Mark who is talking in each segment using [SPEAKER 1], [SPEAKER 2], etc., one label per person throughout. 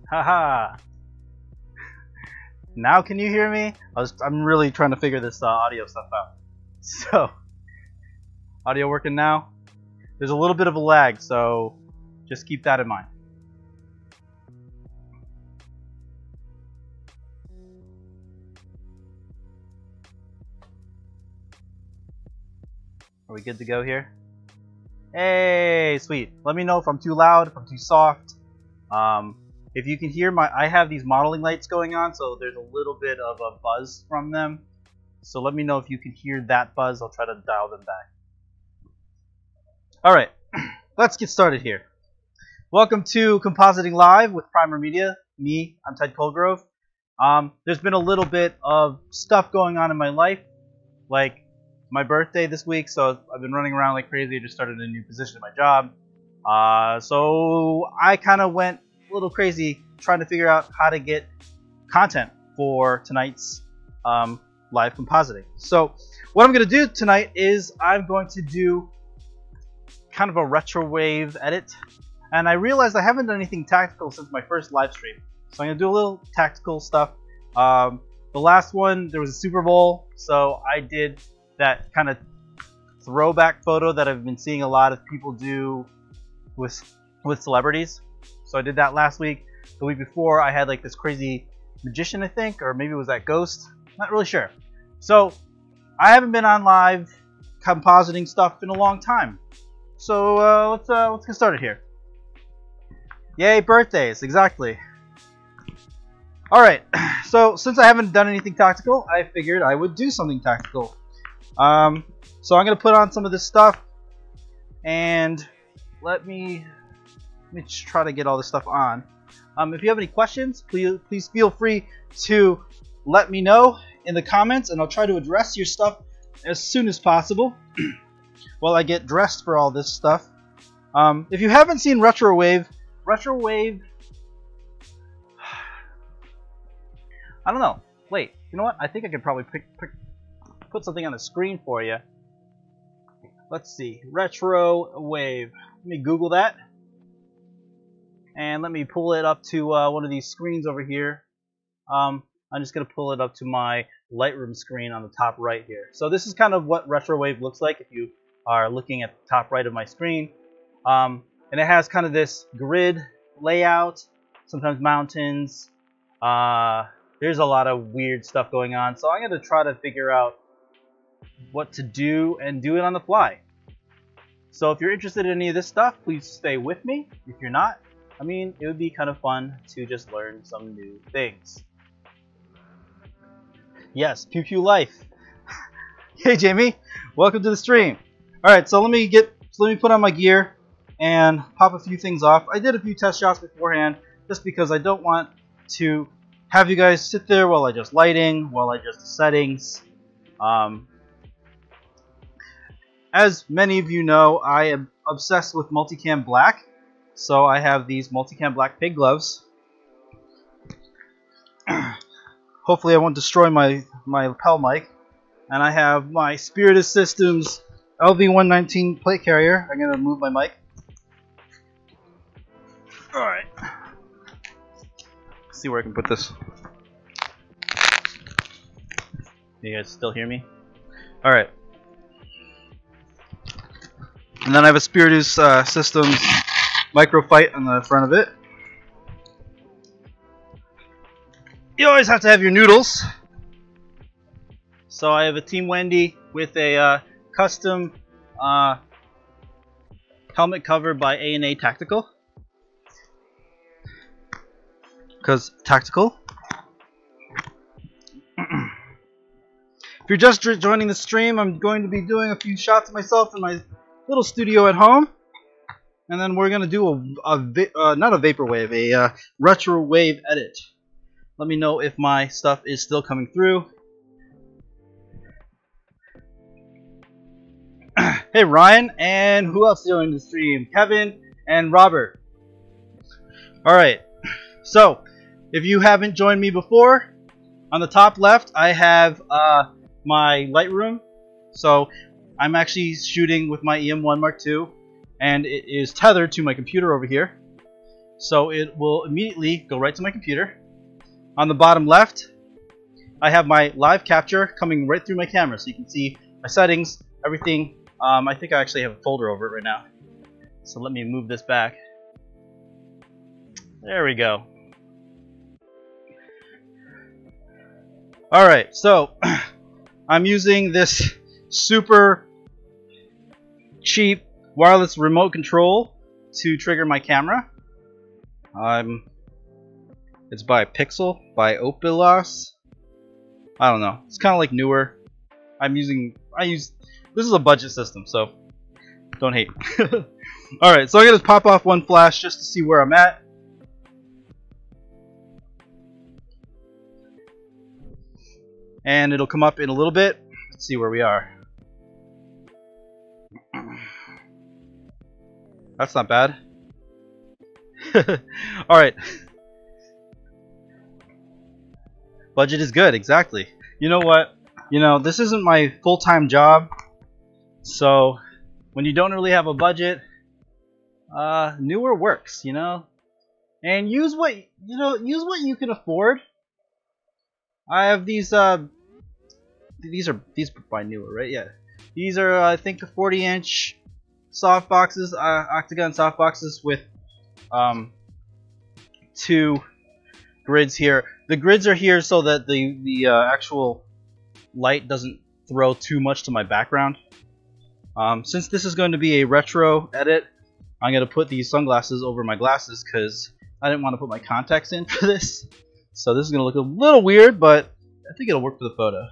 [SPEAKER 1] Haha. Now can you hear me? I'm really trying to figure this audio stuff out. So, audio working now? There's a little bit of a lag, so just keep that in mind. Are we good to go here? Hey, sweet. Let me know if I'm too loud, if I'm too soft. If you can hear I have these modeling lights going on, so there's a little bit of a buzz from them. So let me know if you can hear that buzz. I'll try to dial them back. Alright, let's get started here. Welcome to Compositing Live with Primer Media. Me, I'm Ted Colgrove. There's been a little bit of stuff going on in my life, like my birthday this week, so I've been running around like crazy. I just started a new position at my job. So I kind of went a little crazy trying to figure out how to get content for tonight's live compositing. So what I'm going to do tonight is I'm going to do kind of a retro wave edit, and I realized I haven't done anything tactical since my first live stream, so I'm going to do a little tactical stuff. The last one, there was a Super Bowl, so I did that kind of throwback photo that I've been seeing a lot of people do with celebrities. So I did that last week. The week before, I had like this crazy magician, I think, or maybe it was that ghost. Not really sure. So I haven't been on live compositing stuff in a long time. So let's get started here. Yay, birthdays, exactly. All right. So since I haven't done anything tactical, I figured I would do something tactical. So I'm gonna put on some of this stuff, and let me just try to get all this stuff on. If you have any questions, please feel free to let me know in the comments, and I'll try to address your stuff as soon as possible while I get dressed for all this stuff. If you haven't seen Retro Wave I don't know. Wait, you know what? I think I could probably put something on the screen for you. Let's see. Retro wave. Let me Google that. And let me pull it up to one of these screens over here. I'm just going to pull it up to my Lightroom screen on the top right here. So this is kind of what retro wave looks like if you are looking at the top right of my screen. And it has kind of this grid layout, sometimes mountains. There's a lot of weird stuff going on. So I'm going to try to figure out what to do and do it on the fly. So if you're interested in any of this stuff, please stay with me. If you're not, I mean, it would be kind of fun to just learn some new things. Yes, Pew Pew Life. Hey Jamie, welcome to the stream. Alright, so let me put on my gear and pop a few things off. I did a few test shots beforehand just because I don't want to have you guys sit there while I adjust lighting, while I adjust the settings. As many of you know, I am obsessed with multicam black. So I have these multicam black pig gloves. Hopefully I won't destroy my lapel mic. And I have my Spiritus Systems LV119 plate carrier. I'm going to move my mic. Alright. Let's see where I can put this. You guys still hear me? Alright. And then I have a Spiritus Systems Microfight on the front of it. You always have to have your noodles. So I have a Team Wendy with a custom helmet cover by A&A Tactical. Because tactical. If you're just joining the stream, I'm going to be doing a few shots of myself in my little studio at home. And then we're going to do not a vaporwave, a retro wave edit. Let me know if my stuff is still coming through. Hey Ryan, and who else joined the stream? Kevin and Robert. Alright, so if you haven't joined me before, on the top left I have my Lightroom. So I'm actually shooting with my EM1 Mark II, and it is tethered to my computer over here. So it will immediately go right to my computer. On the bottom left, I have my live capture coming right through my camera, so you can see my settings, everything. I think I actually have a folder over it right now. So let me move this back. There we go. Alright, so I'm using this super cheap wireless remote control to trigger my camera. It's by Pixel, by Opilos. I don't know. It's kind of like newer. This is a budget system, so don't hate. Alright, so I'm going to pop off one flash just to see where I'm at. And it'll come up in a little bit. Let's see where we are. That's not bad. Alright. Budget is good, exactly. You know what? This isn't my full-time job. So, when you don't really have a budget, newer works, And use what you can afford. I have these these are by newer, right? Yeah. These are I think 40-inch soft boxes, octagon soft boxes with 2 grids here. The grids are here so that the actual light doesn't throw too much to my background. Since this is going to be a retro edit, I'm going to put these sunglasses over my glasses because I didn't want to put my contacts in for this. So this is going to look a little weird, but I think it'll work for the photo.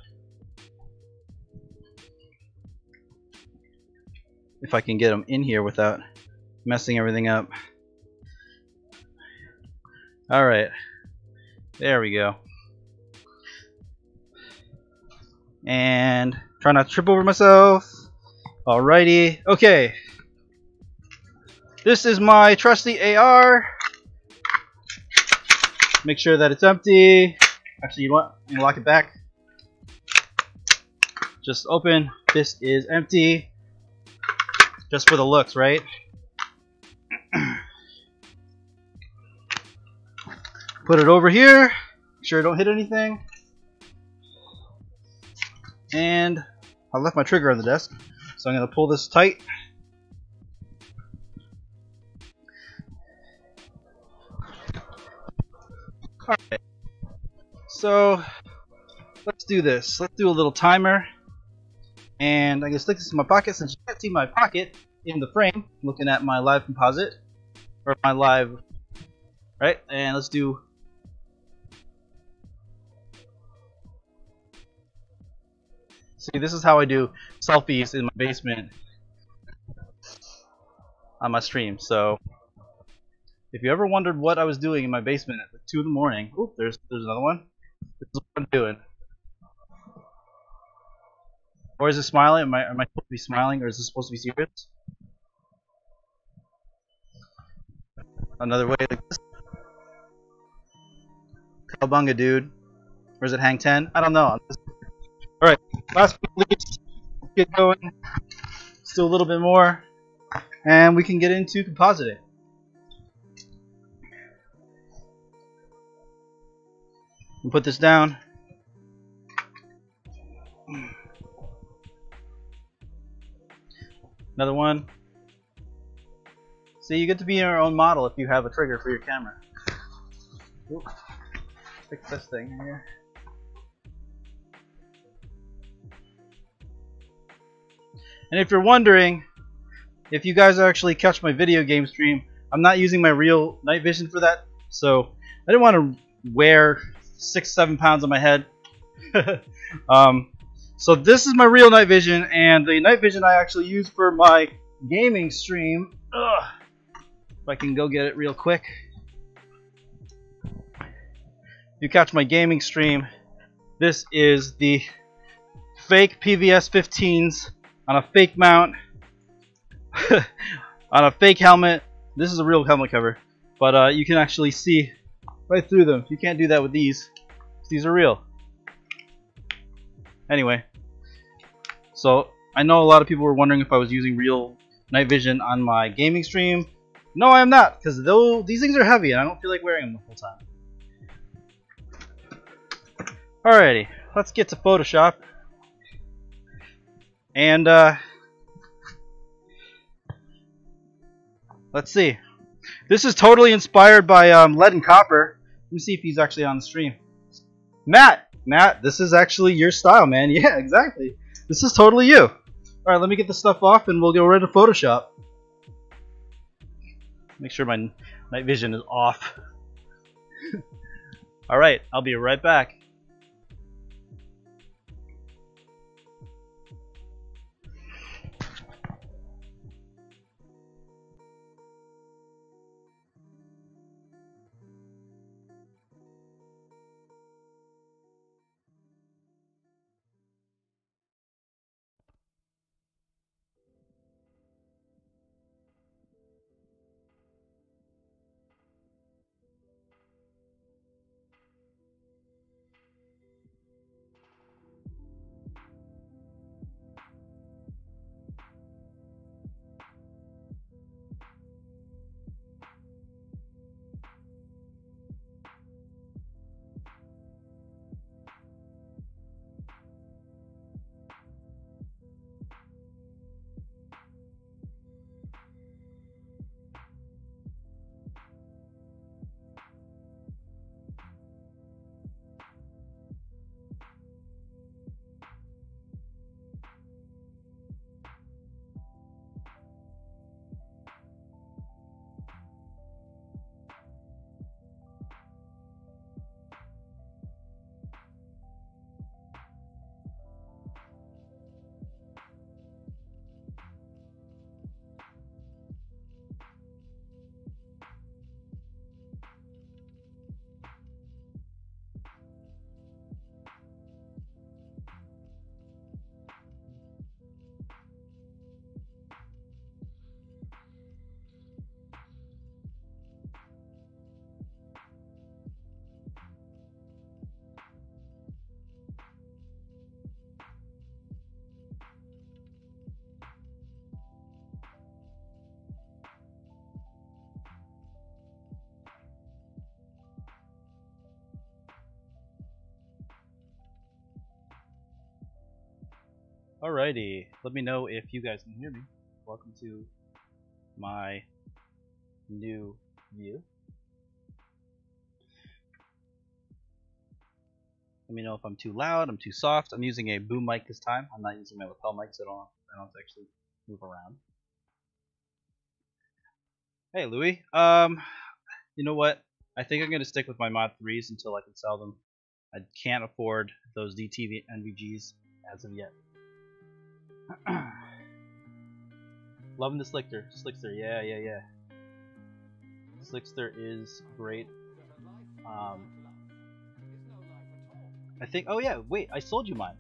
[SPEAKER 1] If I can get them in here without messing everything up. Alright. There we go. And try not to trip over myself. Alrighty. Okay. This is my trusty AR. Make sure that it's empty. Actually, you know what? I'm gonna lock it back. Just open. This is empty. Just for the looks, right? Put it over here. Make sure I don't hit anything. And I left my trigger on the desk, so I'm gonna pull this tight. Alright. So let's do this. Let's do a little timer. And I'm gonna stick this in my pocket since you can't see my pocket in the frame, looking at my live composite. Or my live, right? And let's do. See, this is how I do selfies in my basement on my stream. So if you ever wondered what I was doing in my basement at 2 in the morning, oh, there's another one. This is what I'm doing. Or is it smiling? Am I supposed to be smiling, or is this supposed to be serious? Another way like this. Cowabunga, dude. Or is it hang 10? I don't know. Alright, last but not least, let's get going. Let's do a little bit more, and we can get into compositing. And put this down. Another one. See, you get to be your own model if you have a trigger for your camera. Oop. Fix this thing here. And if you're wondering if you guys actually catch my video game stream, I'm not using my real night vision for that, so I didn't want to wear 6-7 pounds on my head. So this is my real night vision, and the night vision I actually use for my gaming stream. Ugh. If I can go get it real quick. If you catch my gaming stream, this is the fake PVS 15s on a fake mount, on a fake helmet. This is a real helmet cover, but you can actually see right through them. You can't do that with these. These are real. Anyway, so I know a lot of people were wondering if I was using real night vision on my gaming stream. No, I am not, because these things are heavy and I don't feel like wearing them the whole time. Alrighty, let's get to Photoshop. And let's see. This is totally inspired by Lead and Copper. Let me see if he's actually on the stream. Matt, this is actually your style, man. Yeah, exactly. This is totally you. Alright, let me get the stuff off and we'll go right to Photoshop. Make sure my night vision is off. Alright, I'll be right back. Alrighty, let me know if you guys can hear me. Welcome to my new view. Let me know if I'm too loud, I'm too soft. I'm using a boom mic this time. I'm not using my lapel mic, so I don't have to actually move around. Hey Louis, you know what? I think I'm gonna stick with my Mod 3s until I can sell them. I can't afford those DT NVGs as of yet. Loving the Slickster. Slickster, yeah. Slickster is great. I think, oh yeah, wait, I sold you mine.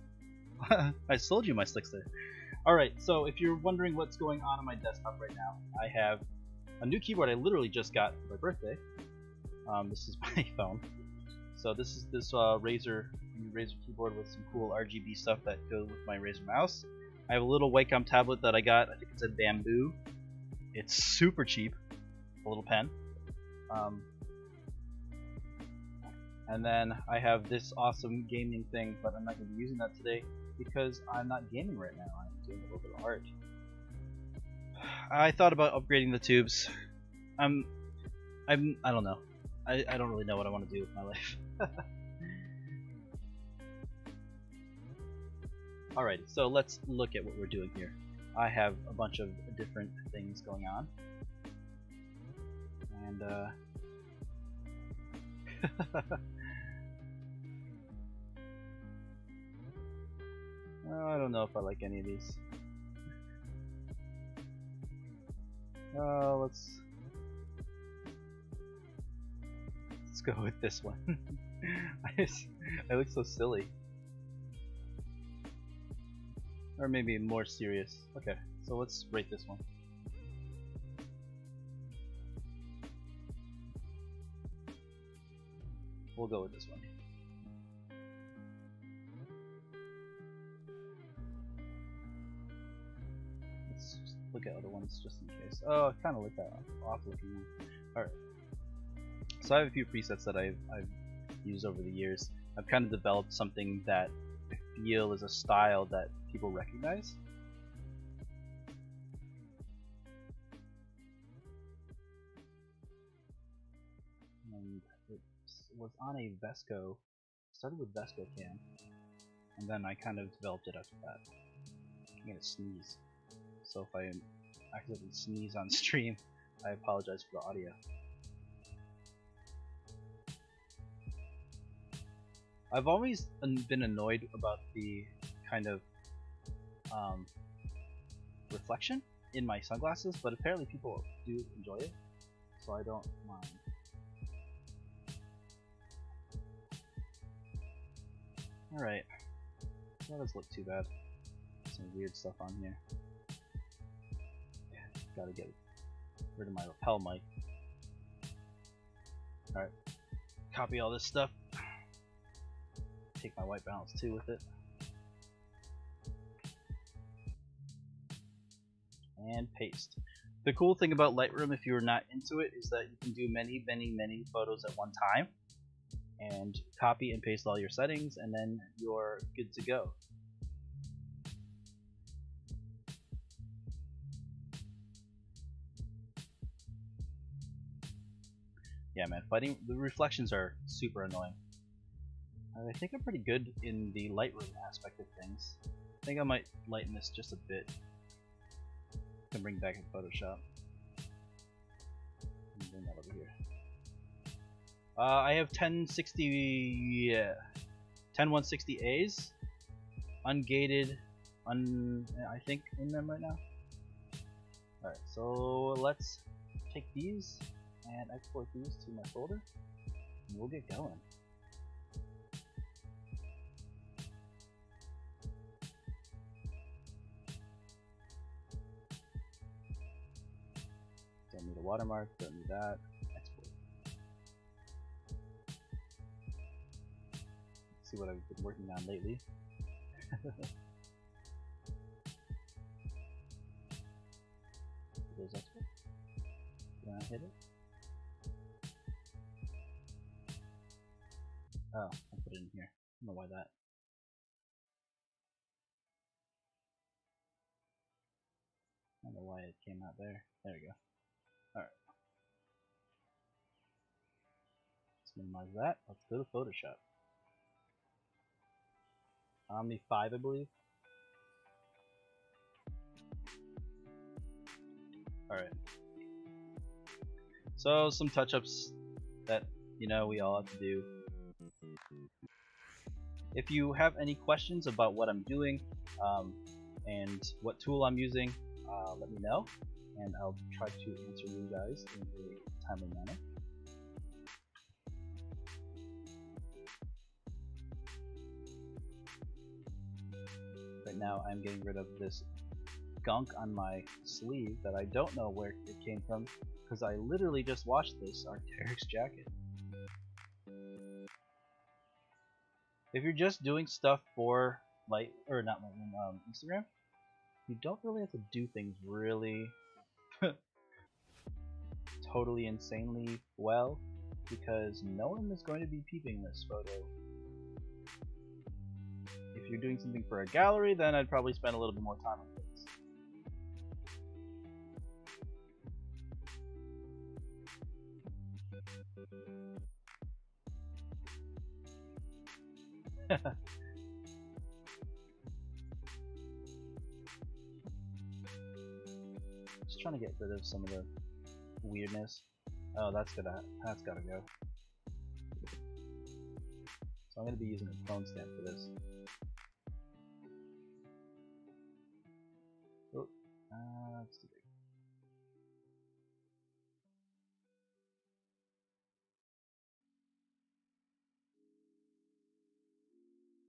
[SPEAKER 1] I sold you my Slickster. Alright, so if you're wondering what's going on my desktop right now, I have a new keyboard I literally just got for my birthday. This is my phone. So this is this Razer keyboard with some cool RGB stuff that goes with my Razer mouse. I have a little Wacom tablet that I got. I think it's a Bamboo. It's super cheap. A little pen. And then I have this awesome gaming thing, but I'm not going to be using that today because I'm not gaming right now. I'm doing a little bit of art. I thought about upgrading the tubes. I don't know. I don't really know what I want to do with my life. Alrighty, so let's look at what we're doing here. I have a bunch of different things going on. And I don't know if I like any of these. Let's go with this one. I look so silly. Or maybe more serious. Okay, so let's rate this one. We'll go with this one. Let's just look at other ones just in case. Oh, I kind of like that off looking one. Alright. So I have a few presets that I've used over the years. I've kind of developed something that I feel is a style that people recognize. And it was on a Vesco, started with Vesco cam, and then I kind of developed it after that. I'm gonna sneeze. So if I accidentally sneeze on stream, I apologize for the audio. I've always been annoyed about the kind of reflection in my sunglasses, but apparently people do enjoy it, so I don't mind. Alright, that doesn't look too bad. Some weird stuff on here. Gotta get rid of my lapel mic. Alright, copy all this stuff. Take my white balance too with it. And paste. The cool thing about Lightroom, if you're not into it, is that you can do many photos at one time and copy and paste all your settings, and then you're good to go. Yeah, man, fighting the reflections are super annoying. I think I'm pretty good in the Lightroom aspect of things. I think I might lighten this just a bit. Can bring back in Photoshop. Bring that over here. I have 10160As, ungated, I think in them right now. Alright, so let's take these and export these to my folder, and we'll get going. Don't need a watermark, don't need that. Export. Let's see what I've been working on lately. There's export. Can I hit it? Oh, I put it in here. I don't know why that. came out there. There we go. Alright. Let's minimize that. Let's go to Photoshop. Omni 5, I believe. Alright. So, some touch-ups that, you know, we all have to do. If you have any questions about what I'm doing and what tool I'm using, let me know, and I'll try to answer you guys in a timely manner. Right now I'm getting rid of this gunk on my sleeve that I don't know where it came from, because I literally just washed this Arc'teryx jacket. If you're just doing stuff for Instagram, you don't really have to do things really totally insanely well, because no one is going to be peeping this photo. If you're doing something for a gallery, then I'd probably spend a little bit more time on this. Just trying to get rid of some of the weirdness. Oh, that's gotta go. So I'm gonna be using a clone stamp for this. Oh, that's too big.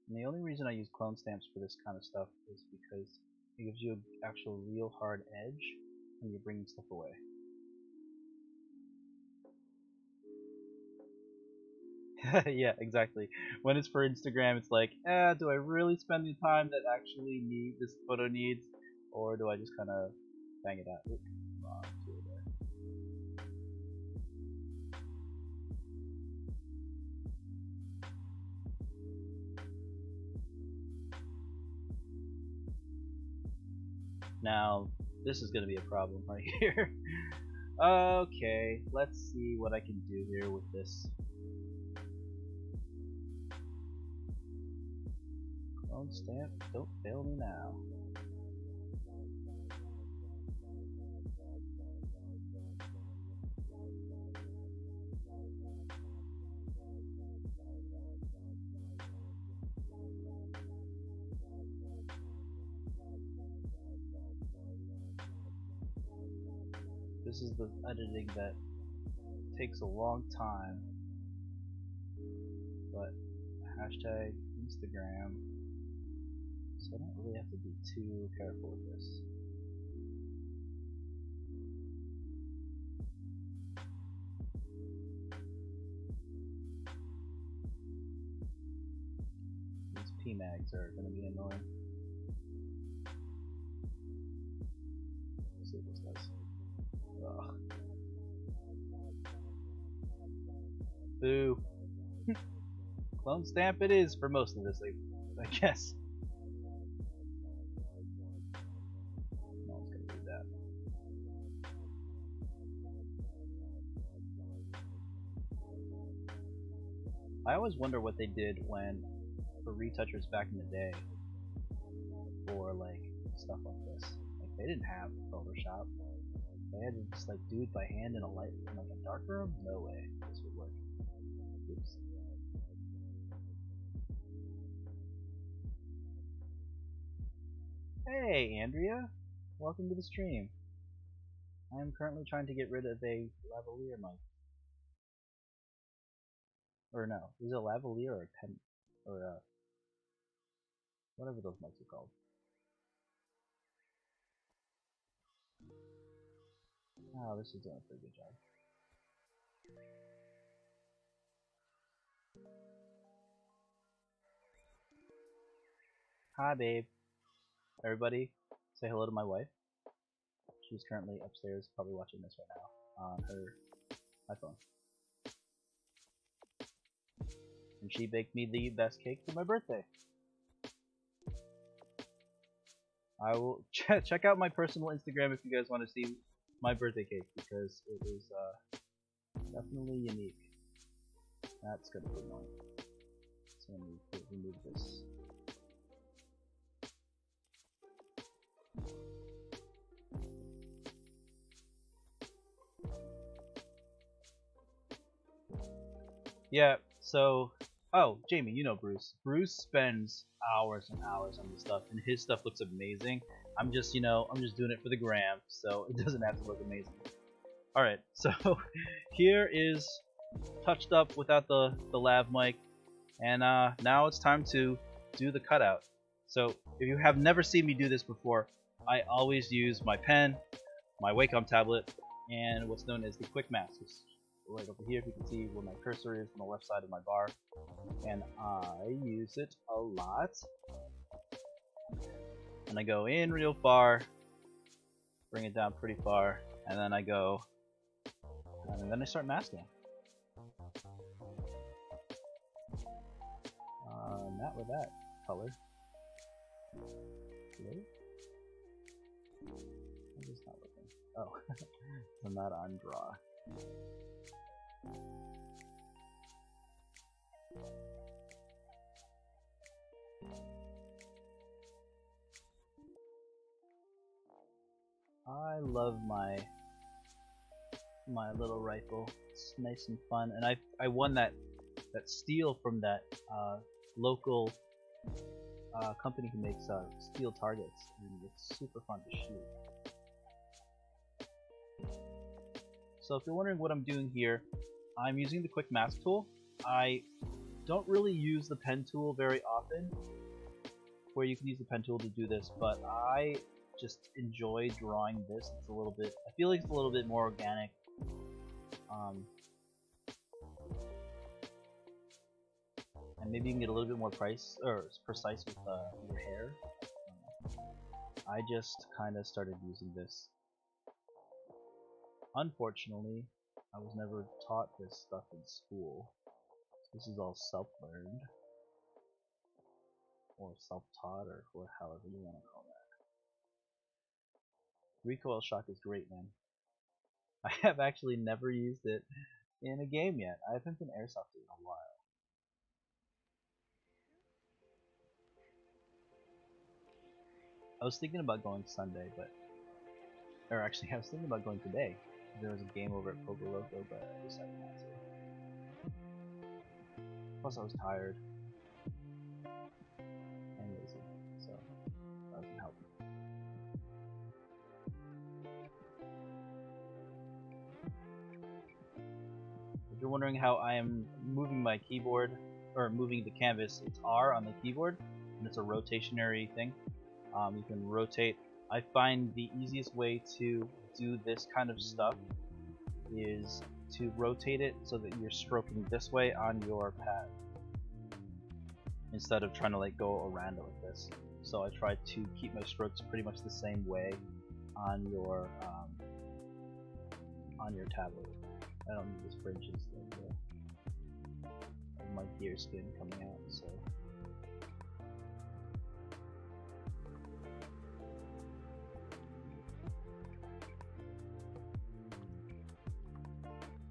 [SPEAKER 1] And the only reason I use clone stamps for this kind of stuff is because it gives you an actual real hard edge when you're bringing stuff away. Yeah, exactly. When it's for Instagram, it's like, do I really spend the time that actually this photo needs, or do I just kind of bang it out? Oop, wrong tool there. Now, this is going to be a problem right here. Okay, let's see what I can do here with this. Clone stamp, don't fail me now. This is the editing that takes a long time, but hashtag Instagram, so I don't really have to be too careful with this. These PMags are going to be annoying. Let's see what this does. Ugh. Boo. Clone stamp it is for most of this, I guess. No one's gonna do that. I always wonder what they did for retouchers back in the day, for like stuff like this. Like they didn't have Photoshop. They had to just like do it by hand in like a dark room. No way this would work. Oops. Hey, Andrea! Welcome to the stream. I am currently trying to get rid of a lavalier mic. Or no, is it a lavalier or a pen, or whatever those mics are called. Oh, this is doing a pretty good job. Hi, babe. Everybody, say hello to my wife. She's currently upstairs, probably watching this right now on her iPhone. And she baked me the best cake for my birthday. I will check out my personal Instagram if you guys want to see my birthday cake, because it is definitely unique. That's gonna be annoying. So let me remove this. Yeah, so, oh, Jamie, you know Bruce. Bruce spends hours and hours on this stuff, and his stuff looks amazing. I'm just, I'm just doing it for the gram, so it doesn't have to look amazing. Alright, so here is touched up without the lav mic, and now it's time to do the cutout. So if you have never seen me do this before, I always use my pen, my Wacom tablet, and what's known as the quick mask. It's right over here, if you can see where my cursor is on the left side of my bar, and I use it a lot. And I go in real far, bring it down pretty far, and then I go, and then I start masking. Not with that color. Really? I'm just not looking. Oh, I'm not on draw. I love my little rifle. It's nice and fun, and I won that steel from that local company who makes steel targets, and it's super fun to shoot. So if you're wondering what I'm doing here, I'm using the quick mask tool. I don't really use the pen tool very often, where you can use the pen tool to do this, but I just enjoy drawing this. It's a little bit, I feel like it's a little bit more organic. And maybe you can get a little bit more precise with your hair. I just kind of started using this. Unfortunately, I was never taught this stuff in school. This is all self-learned, or self-taught, or however you want to call that. Recoil shock is great, man. I have actually never used it in a game yet. I haven't been airsofting in a while. I was thinking about going Sunday, or actually I was thinking about going today. There was a game over at Pogo Loco, but I decided not to. Plus I was tired and lazy, so that doesn't help. If you're wondering how I am moving my keyboard, or moving the canvas, it's R on the keyboard, and it's a rotationary thing. You can rotate. I find the easiest way to do this kind of stuff is to rotate it so that you're stroking this way on your pad instead of trying to like go around it like this. So I try to keep my strokes pretty much the same way on your tablet. I don't need this fringes of my deer skin coming out, so.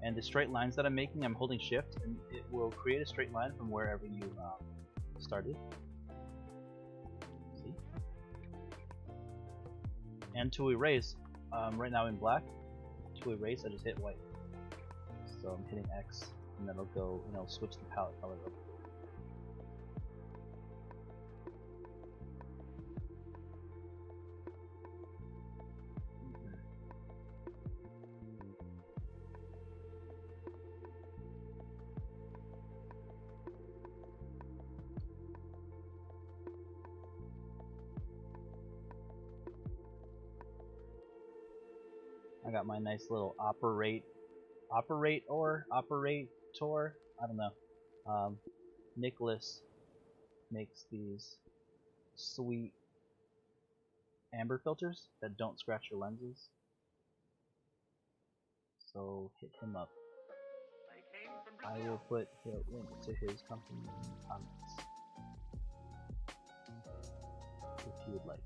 [SPEAKER 1] And the straight lines that I'm making, I'm holding shift, and it will create a straight line from wherever you started. See? And to erase, right now in black, to erase I just hit white. So I'm hitting X, and then it'll go, switch the palette color over. I got my nice little operator, I don't know. Nicholas makes these sweet amber filters that don't scratch your lenses. So hit him up. I will put the link to his company in the comments if you would like.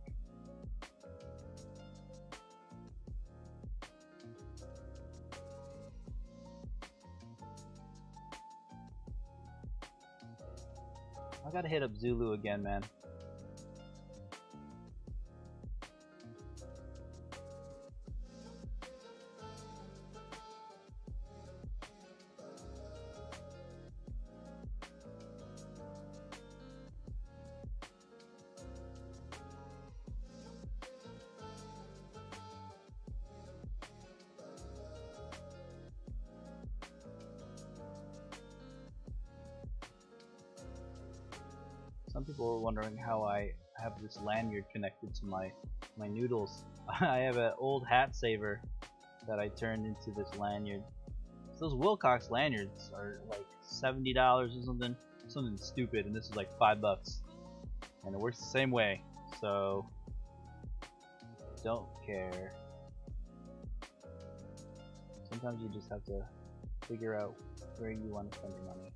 [SPEAKER 1] I gotta hit up Zulu again, man. Some people are wondering how I have this lanyard connected to my noodles. I have an old hat saver that I turned into this lanyard. So those Wilcox lanyards are like $70 or something stupid, and this is like $5, and it works the same way. So don't care. Sometimes you just have to figure out where you want to spend your money.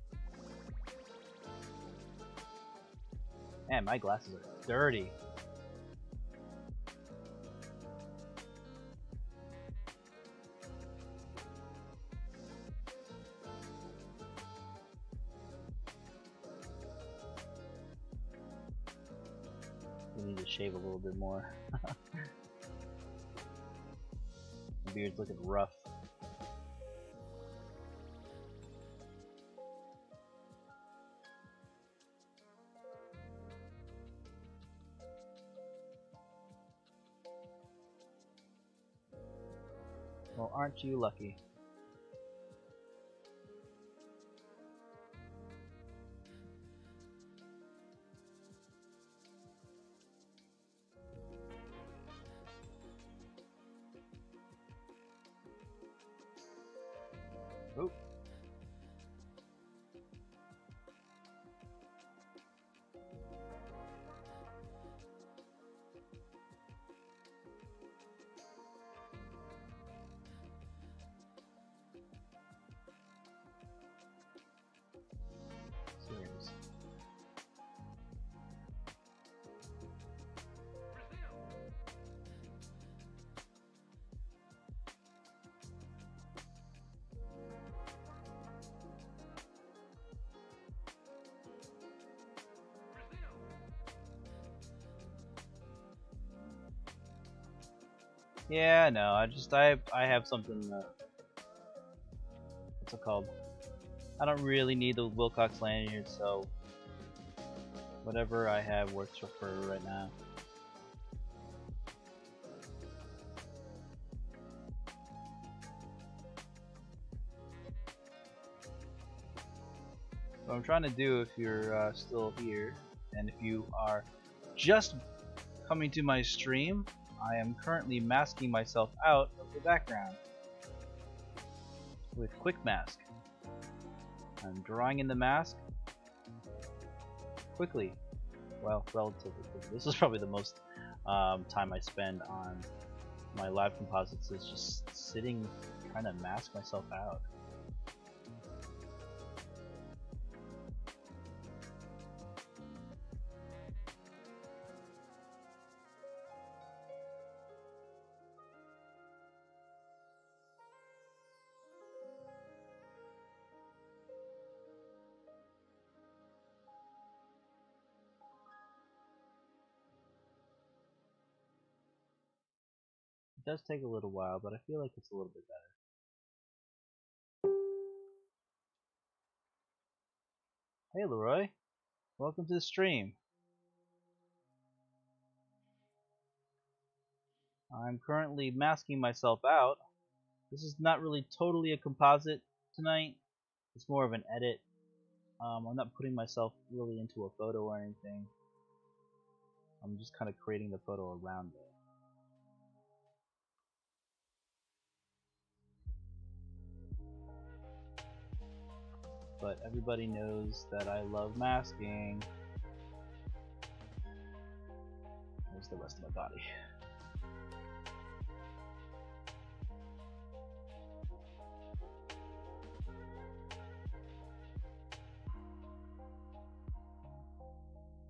[SPEAKER 1] Man, my glasses are dirty. I need to shave a little bit more. My beard's looking rough. Well, aren't you lucky? Oh. Serious. Yeah, no, I have something, what's it called? I don't really need the Wilcox lanyard, so whatever I have works for right now. What I'm trying to do, if you're still here, and if you are just coming to my stream, I am currently masking myself out of the background with Quick Mask. I'm drawing in the mask quickly. Well, relatively quickly. This is probably the most time I spend on my live composites, is just sitting trying to mask myself out. It does take a little while, but I feel like it's a little bit better. Hey Leroy, welcome to the stream. I'm currently masking myself out. This is not really totally a composite tonight. It's more of an edit. I'm not putting myself really into a photo or anything. I'm just kind of creating the photo around it. But everybody knows that I love masking. There's the rest of my body.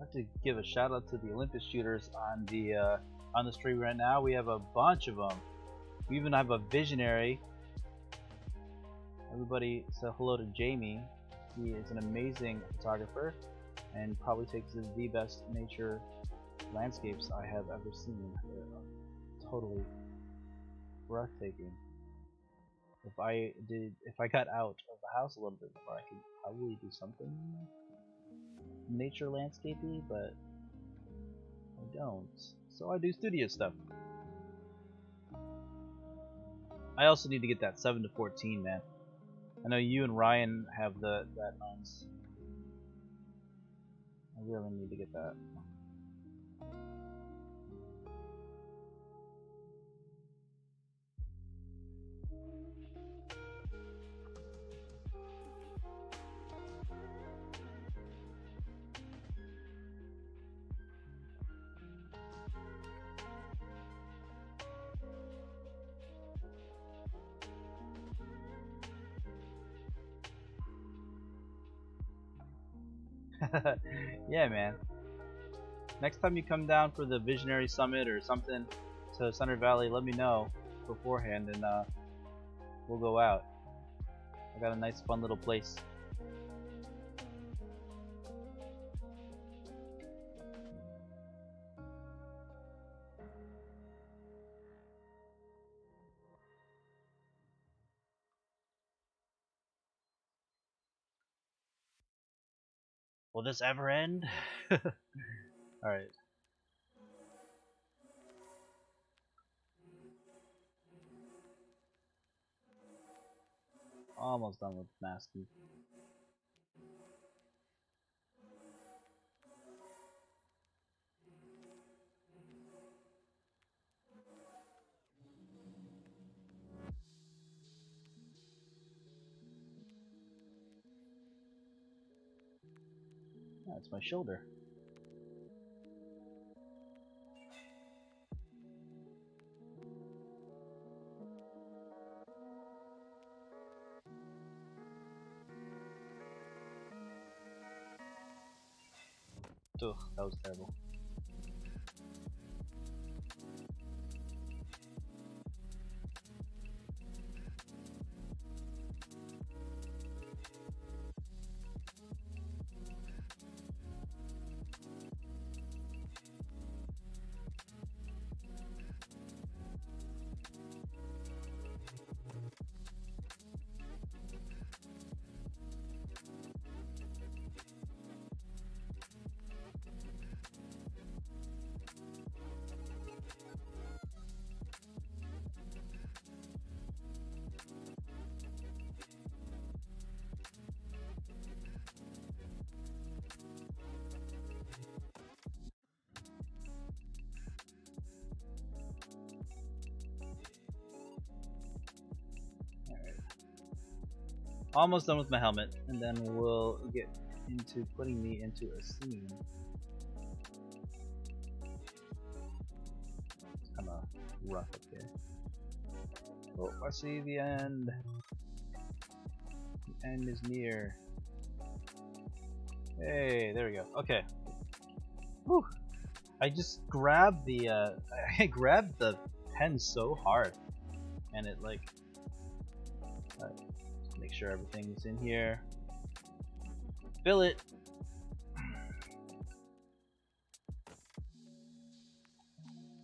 [SPEAKER 1] I have to give a shout out to the Olympus shooters on the stream right now. We have a bunch of them. We even have a visionary. Everybody say hello to Jamie. He is an amazing photographer, and probably takes the best nature landscapes I have ever seen. They're totally breathtaking. If I got out of the house a little bit more, I could probably do something nature landscapey, but I don't. So I do studio stuff. I also need to get that 7 to 14, man. I know you and Ryan have that lens. I really need to get that. Yeah, man. Next time you come down for the Visionary Summit or something to Thunder Valley, let me know beforehand and we'll go out. I got a nice fun little place. Will this ever end? Alright. Almost done with masking. That's my shoulder. Ugh, that was terrible. Almost done with my helmet, and then we'll get into putting me into a scene. It's kind of rough up here. Oh, I see the end. The end is near. Hey, there we go. Okay. Whew. I just grabbed the I grabbed the pen so hard, and it like. Make sure everything's in here. Fill it.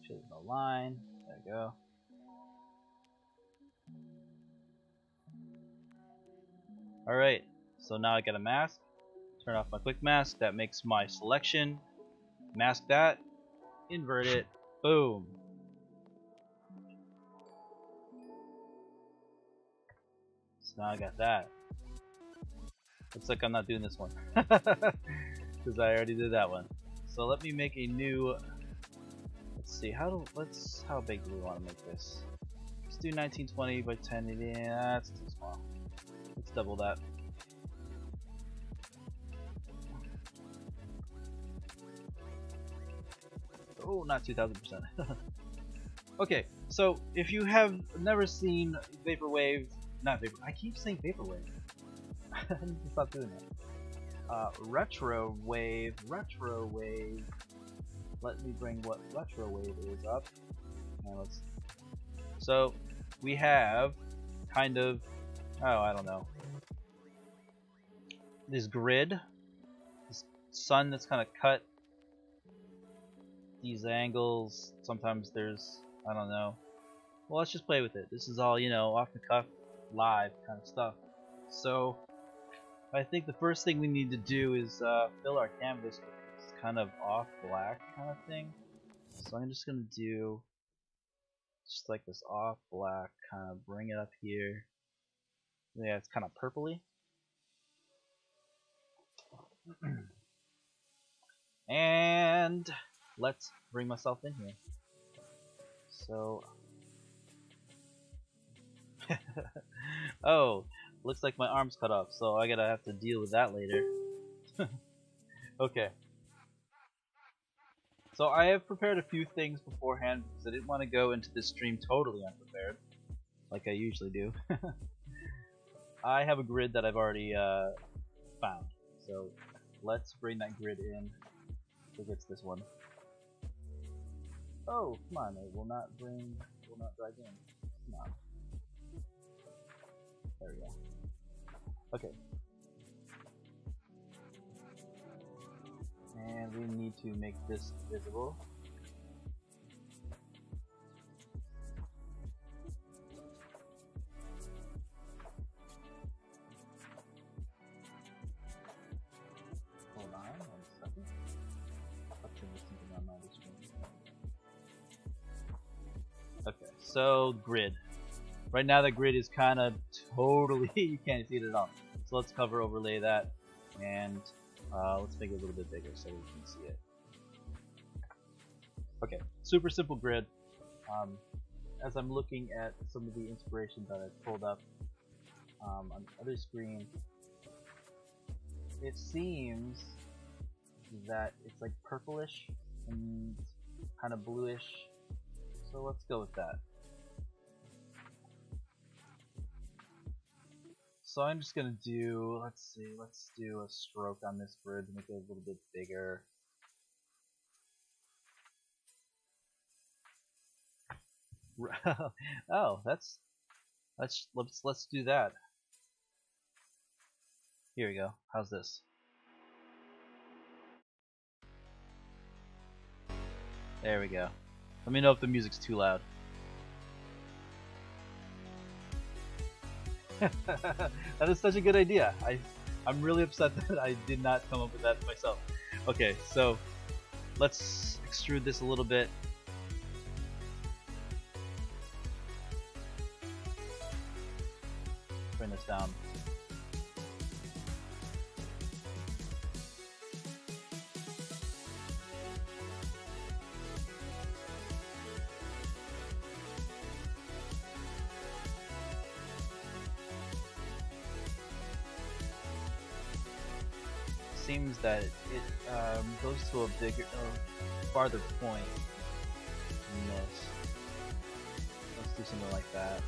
[SPEAKER 1] Shows the line. There we go. Alright, so now I got a mask. Turn off my quick mask. That makes my selection. Mask that. Invert it. Boom. So now I got that. Looks like I'm not doing this one because I already did that one. So let me make a new. Let's see how big do we want to make this? Let's do 1920 by 1080. Yeah, that's too small. Let's double that. Oh, not 2000%. Okay, so if you have never seen Vaporwave. Not vapor. I keep saying vaporwave. I need to stop doing that. Retro wave. Let me bring what retro wave is up. Now let's. So we have kind of. Oh, I don't know. This grid. This sun that's kind of cut these angles. Sometimes there's, I don't know. Well, let's just play with it. This is all, you know, off the cuff, live kind of stuff. So I think the first thing we need to do is fill our canvas with this kind of off black kind of thing. So I'm just gonna do just like this off black, kind of bring it up here. Yeah, it's kind of purpley. And let's bring myself in here. So, oh, looks like my arm's cut off, so I gotta have to deal with that later. Okay. So I have prepared a few things beforehand because I didn't want to go into this stream totally unprepared, like I usually do. I have a grid that I've already found, so let's bring that grid in. I think it's this one. Oh, come on! It will not drag in. Come on. There we go. Okay. And we need to make this visible. Hold on 1 second. I'll turn this something on my screen. Okay, so grid. Right now the grid is kind of totally, you can't see it at all. So let's cover overlay that, and let's make it a little bit bigger so we can see it. Okay, super simple grid. As I'm looking at some of the inspiration that I've pulled up on the other screen, it seems that it's like purplish and kind of bluish. So let's go with that. So I'm just gonna do, let's do a stroke on this grid to make it a little bit bigger. Oh, let's do that. Here we go. How's this? There we go. Let me know if the music's too loud. That is such a good idea. I'm really upset that I did not come up with that myself. Okay, so let's extrude this a little bit. Bring this down. Seems that it goes to a bigger, farther point than this. Let's do something like that.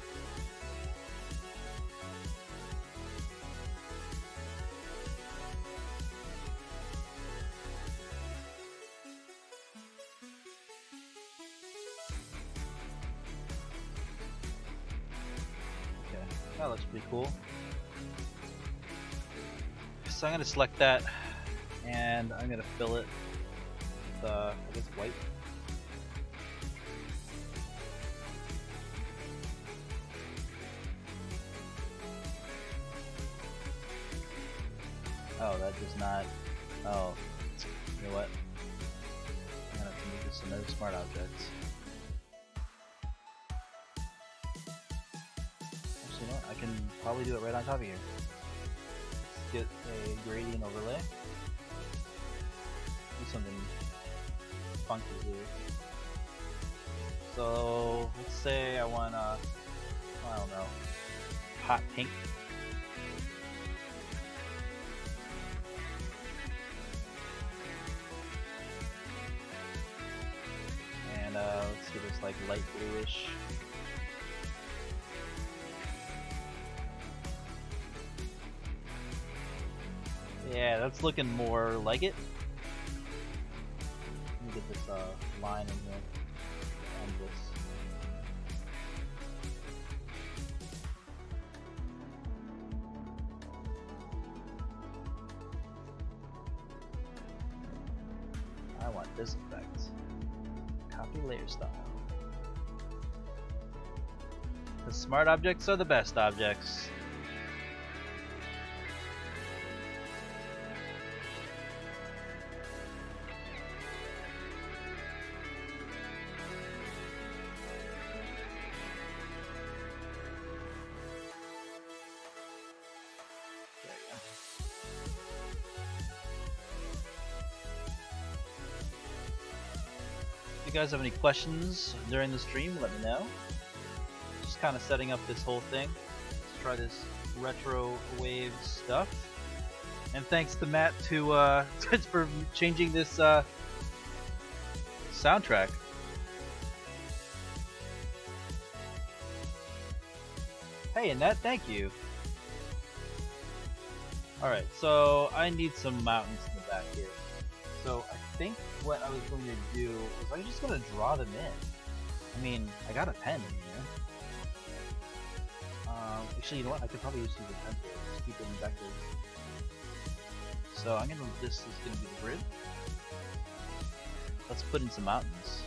[SPEAKER 1] Okay, that looks pretty cool. So I'm going to select that, and I'm going to fill it with, I guess, white. Oh, that does not. Oh, you know what? I'm going to have to make this another smart object. Actually, you know what? I can probably do it right on top of here. Get a gradient overlay. Do something funky here. So let's say I want a, I don't know, hot pink. And let's do this like light bluish. Yeah, that's looking more like it. Let me get this line in here and this. this effect. Copy layer style. The smart objects are the best objects. If you guys have any questions during the stream, let me know. Just kind of setting up this whole thing. Let's try this retro wave stuff. And thanks to Matt for changing this soundtrack. Hey Annette, thank you. Alright, so I need some mountains in the back here. So I think what I was going to do was I'm just going to draw them in. I mean, I got a pen in here. Actually, you know what? I could probably just use a pencil. Just keep it in back there. So I'm gonna. This is gonna be the grid. Let's put in some mountains.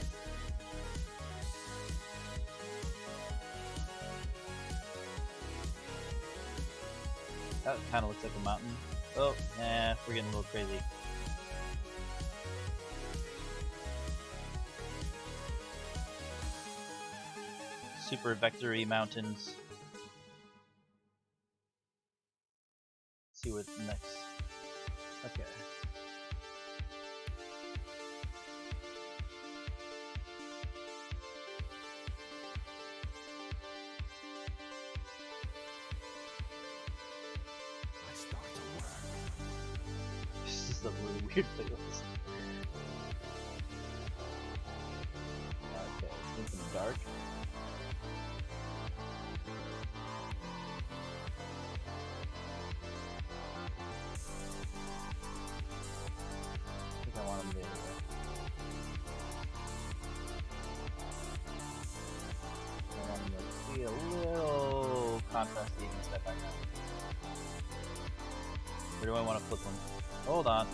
[SPEAKER 1] That kind of looks like a mountain. Oh, nah, we're getting a little crazy. Super vectory mountains. Let's see what's next. Okay. This is a really weird playlist. Okay, let's make them dark. I want them there. I want them to be a little contrasty and step back out. Where do I want to flip them? Hold on.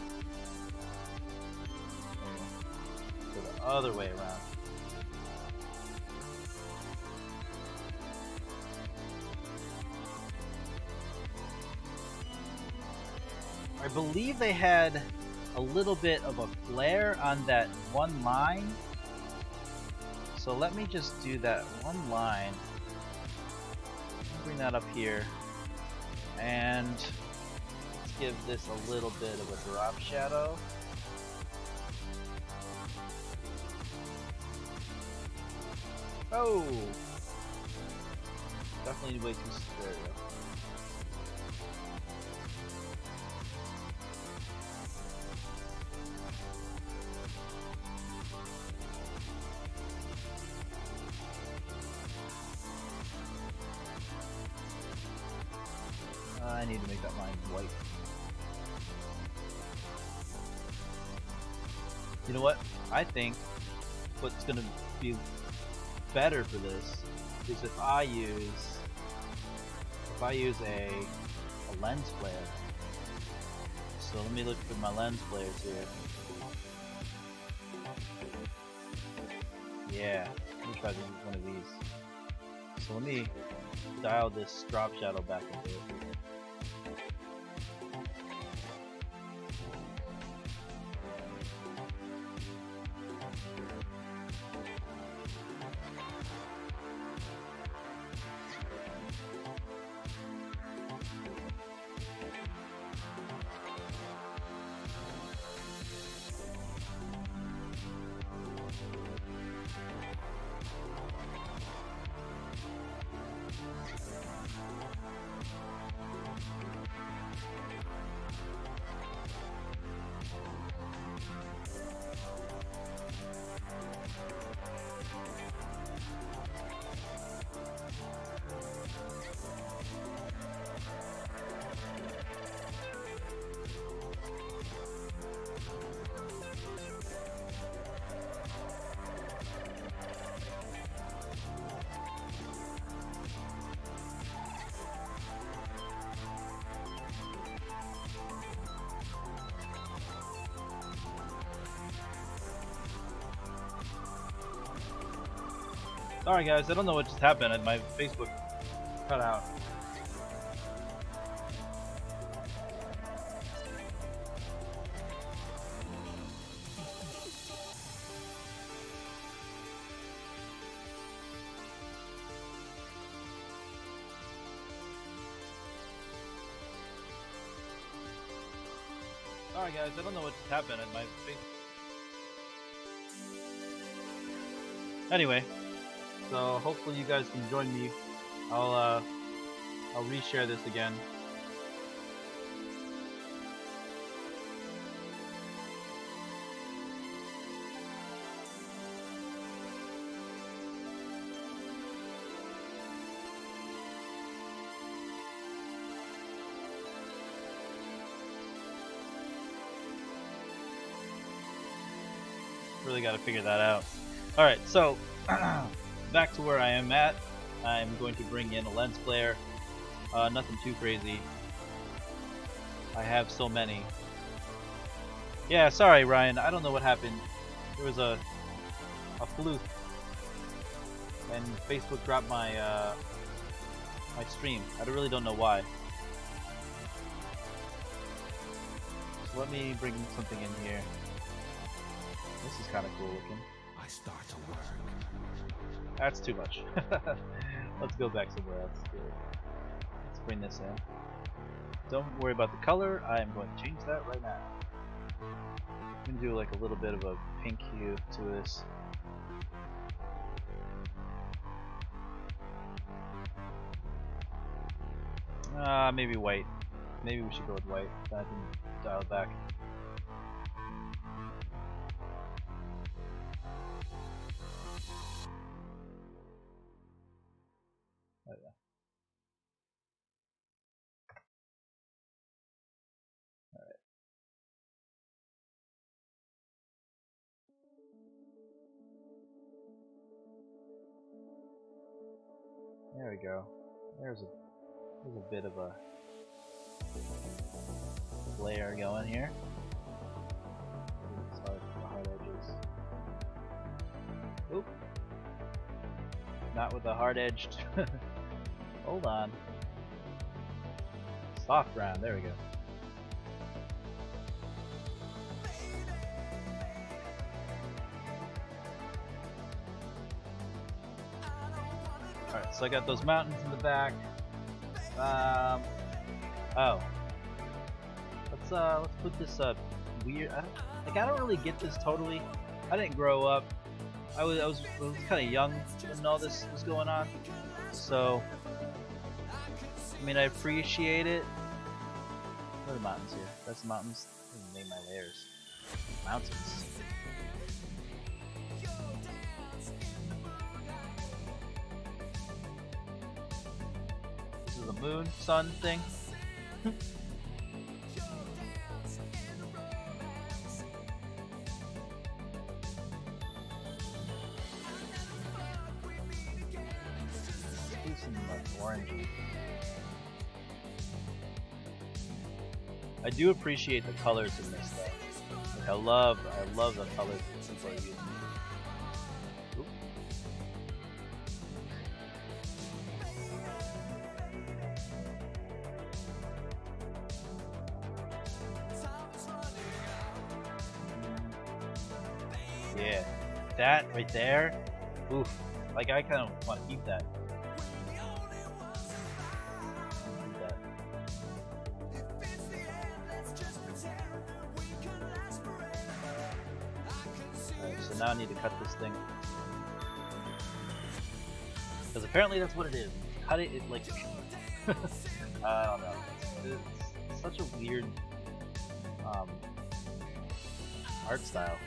[SPEAKER 1] Go the other way around. I believe they had a little bit of a flare on that one line. So let me just do that one line. Bring that up here. And let's give this a little bit of a drop shadow. Oh! Definitely way too stereo. I need to make that line white. You know what? I think what's gonna be better for this is if I use a lens flare. So let me look for my lens flares here. Yeah, let me try to use one of these. So let me dial this drop shadow back a bit. Sorry guys, I don't know what just happened. My Facebook cut out. Sorry guys, I don't know what just happened. My Facebook. Anyway, so hopefully you guys can join me. I'll reshare this again. Really got to figure that out. Alright, so back to where I am at. I'm going to bring in a lens flare. Nothing too crazy. I have so many. Yeah, sorry Ryan, I don't know what happened. There was a fluke. And Facebook dropped my my stream. I really don't know why. So let me bring something in here. This is kind of cool looking. I start to work. That's too much. Let's go back somewhere else. Let's bring this in. Don't worry about the color. I am going to change that right now. I'm going to do like a little bit of a pink hue to this. Maybe white. Maybe we should go with white. Then I can dial it back. Oh, yeah. Alright. There we go. There's a bit of a layer going here. Start with the hard edges. Oop. Not with the hard edged. Hold on. Soft brown, there we go. Alright, so I got those mountains in the back. Oh. Let's put this weird. I don't really get this totally. I didn't grow up. I was kind of young when all this was going on. So, I mean, I appreciate it. What are the mountains here? That's the mountains. I'm gonna name my layers. Mountains. This is the moon, sun thing. Some like orangey. I do appreciate the colors in this though. Like I love the colors that people are using. Oop. Yeah, that right there. Oof. Like I kind of want to keep that. So now I need to cut this thing. Because apparently that's what it is. Cut it, like... I don't know. It's such a weird art style.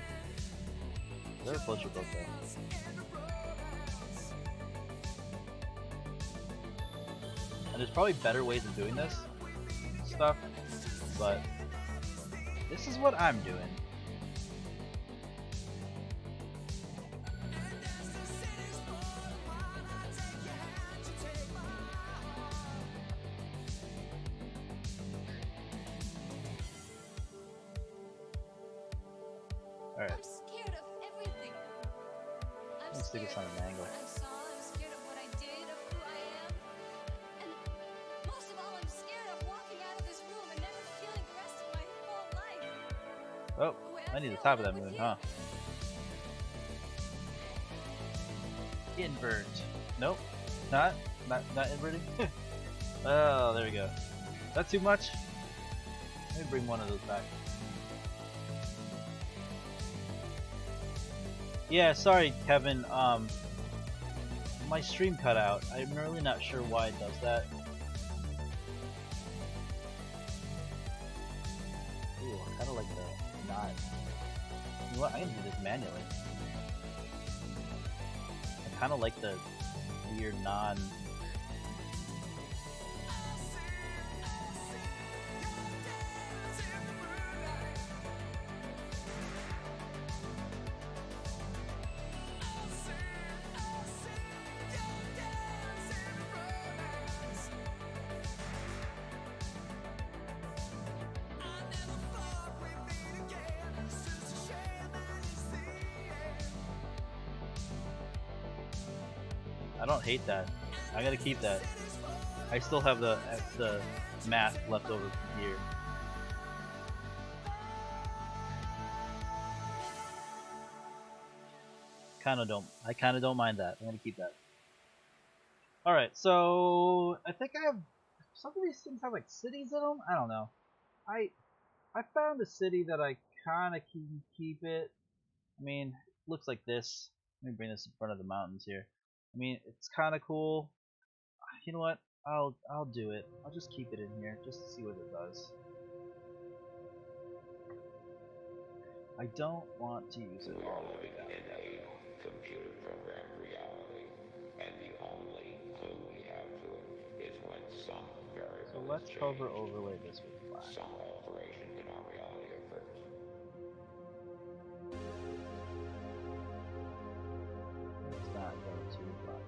[SPEAKER 1] Is there a closer book there? And there's probably better ways of doing this stuff, but this is what I'm doing. Alright. Let's do this on an angle. Oh, I need the top of that moon, huh? Invert. Nope. Not inverting. Oh, there we go. That's too much. Let me bring one of those back. Yeah, sorry, Kevin. My stream cut out. I'm really not sure why it does that. Ooh, I kind of like the knot. You know what? I can do this manually. I kind of like the weird non. I don't hate that. I gotta keep that. I still have the math left over from here. I kinda don't mind that. I'm gonna keep that. Alright, so I think I have some of these things have like cities in them. I don't know. I found a city that I kinda can keep it. I mean, it looks like this. Let me bring this in front of the mountains here. I mean, it's kind of cool. You know what? I'll do it. I'll just keep it in here just to see what it does. I don't want to use it all the way down.
[SPEAKER 2] In a computer program reality, and the only clue we have to it is when some variable.
[SPEAKER 1] So let's hover overlay this with black.
[SPEAKER 2] Some alteration in our reality occurs.
[SPEAKER 1] Let's not go too black.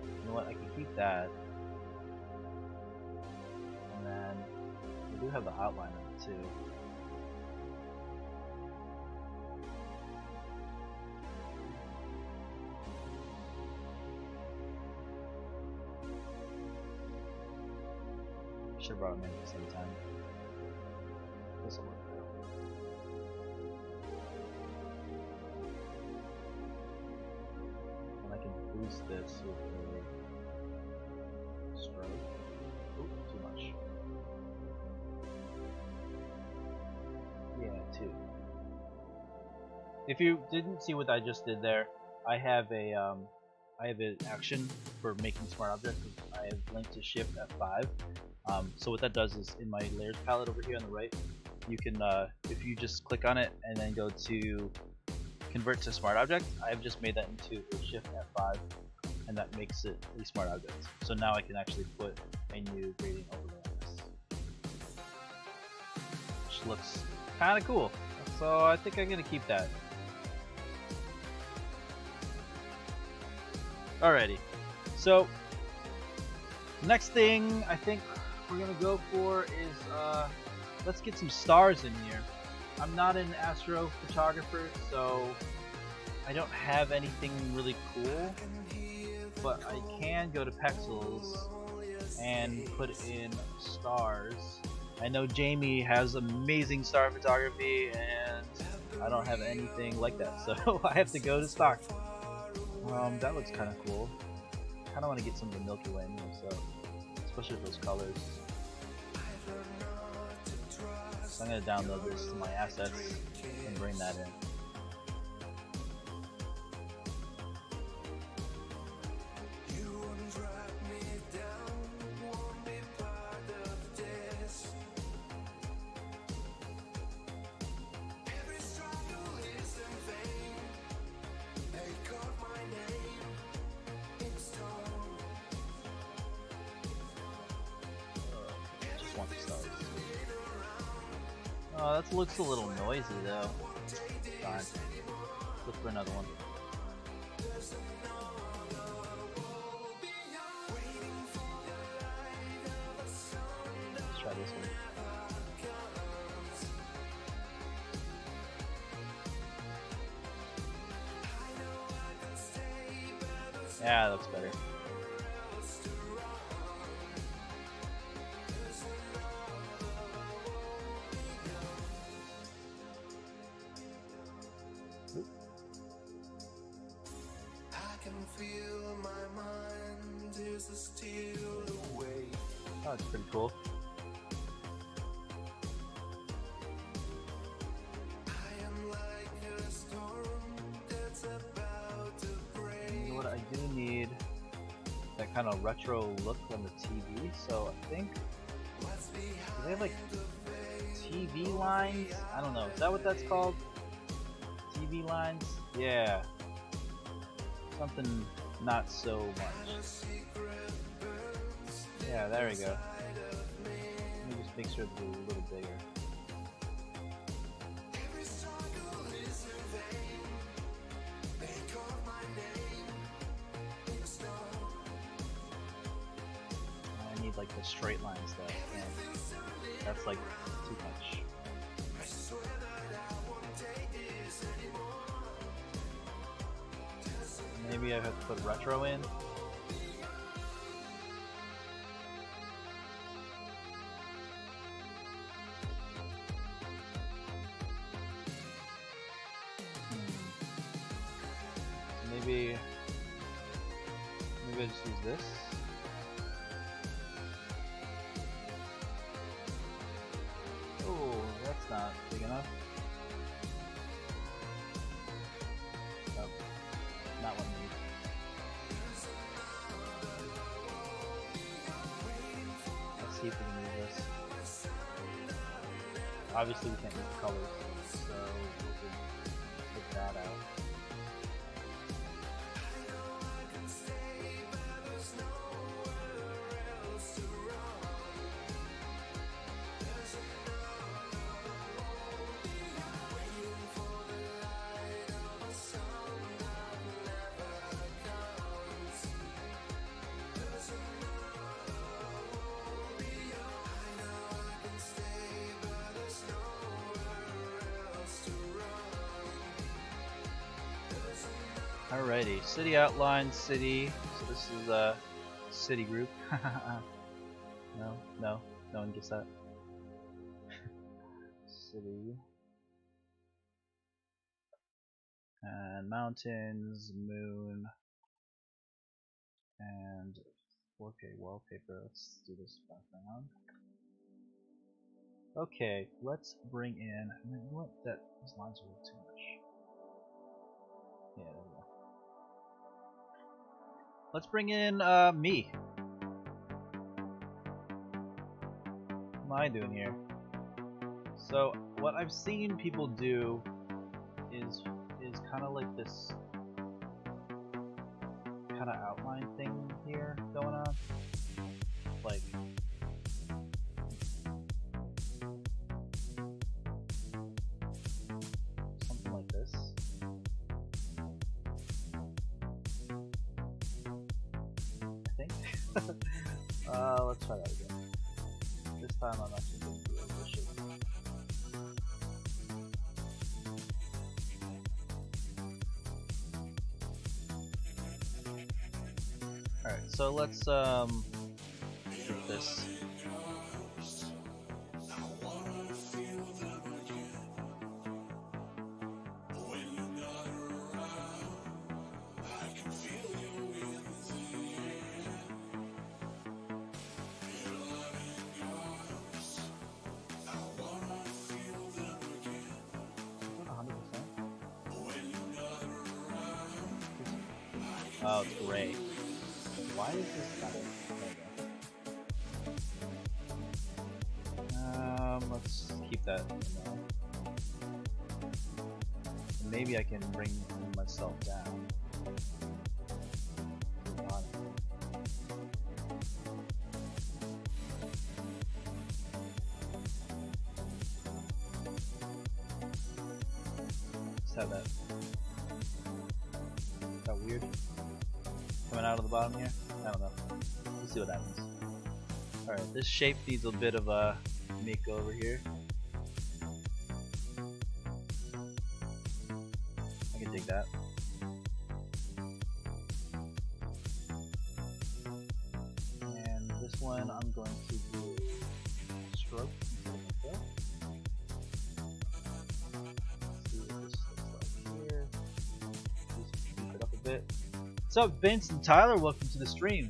[SPEAKER 1] You know what? I can keep that. And then we do have the outline of it too. Should have brought them in at the same time. This will work though. And I can boost this with a stroke. Ooh, too much. Yeah, 2. If you didn't see what I just did there, I have an action for making smart objects. I have linked to Shift F5. So what that does is in my layers palette over here on the right, you can if you just click on it and then go to convert to smart object, I've just made that into a Shift F5, and that makes it a smart object. So now I can actually put a new gradient overlay on this, which looks kind of cool. So I think I'm gonna keep that. Alrighty, so next thing I think we're gonna go for is let's get some stars in here. I'm not an astrophotographer, so I don't have anything really cool, but I can go to pixels and put in stars. I know Jamie has amazing star photography, and I don't have anything like that, so I have to go to stock. That looks kind of cool. Kind of want to get some of the Milky Way in here, so especially those colors. So I'm going to download this to my assets and bring that in. Oh, that looks a little noisy though. Fine. Look for another one. Let's try this one. Yeah, that looks better. That's pretty cool. You know what, I do need that kind of retro look on the TV, so I think, do they have like TV lines? I don't know, is that what that's called? TV lines? Yeah. Something not so much. Yeah, there we go. Let me just make sure it's a little bigger. I need like the straight lines though, and that's like too much. Maybe I have to put retro in. Maybe I just use this. Oh, that's not big enough. Nope, not what I need. Let's see if we can move this. Obviously, we can't move the colors, so we can take that out. Alrighty, city outline, city. So this is a city group. No one gets that. City. And mountains, moon, and 4K wallpaper. Let's do this background. Okay, let's bring in. You know what? These lines are a little too much. Yeah, there we go. Let's bring in me. What am I doing here? So what I've seen people do is kind of like this kind of outline thing here going on, like something like this. I think. Let's try that again. This time I'm actually going to do a little shape. Alright, so let's do this. Oh, it's gray. Why is this better? Let's keep that. Maybe I can bring myself down. Let's have that. Is that weird? Coming out of the bottom here? I don't know. We'll see what happens. Alright, this shape needs a bit of a makeover here. I can dig that. And this one I'm going to do stroke instead of like that. Let's see what this looks like here. Just beef it up a bit. What's up, Vince and Tyler? Welcome to the stream.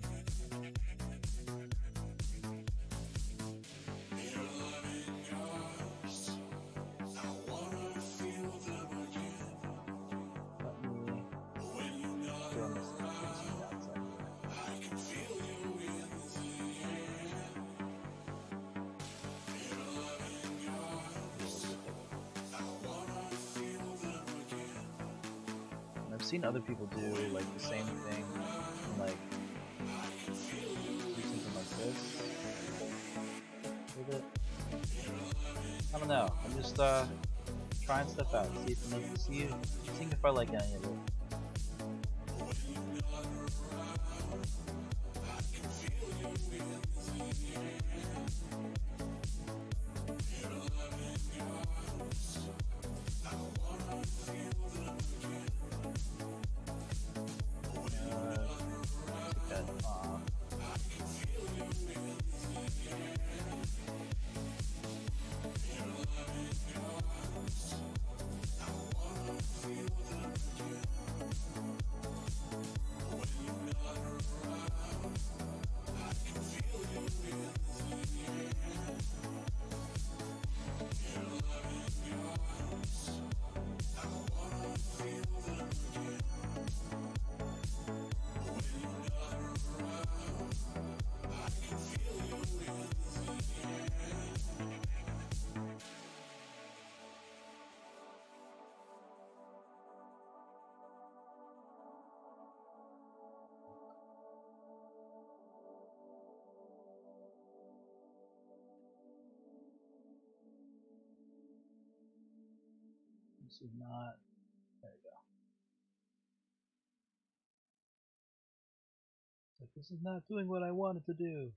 [SPEAKER 1] seen other people do like the same thing, and, like do something like this with it. I don't know. I'm just trying stuff out, seeing if I like any of it. This is not. There we go. Like, this is not doing what I wanted to do.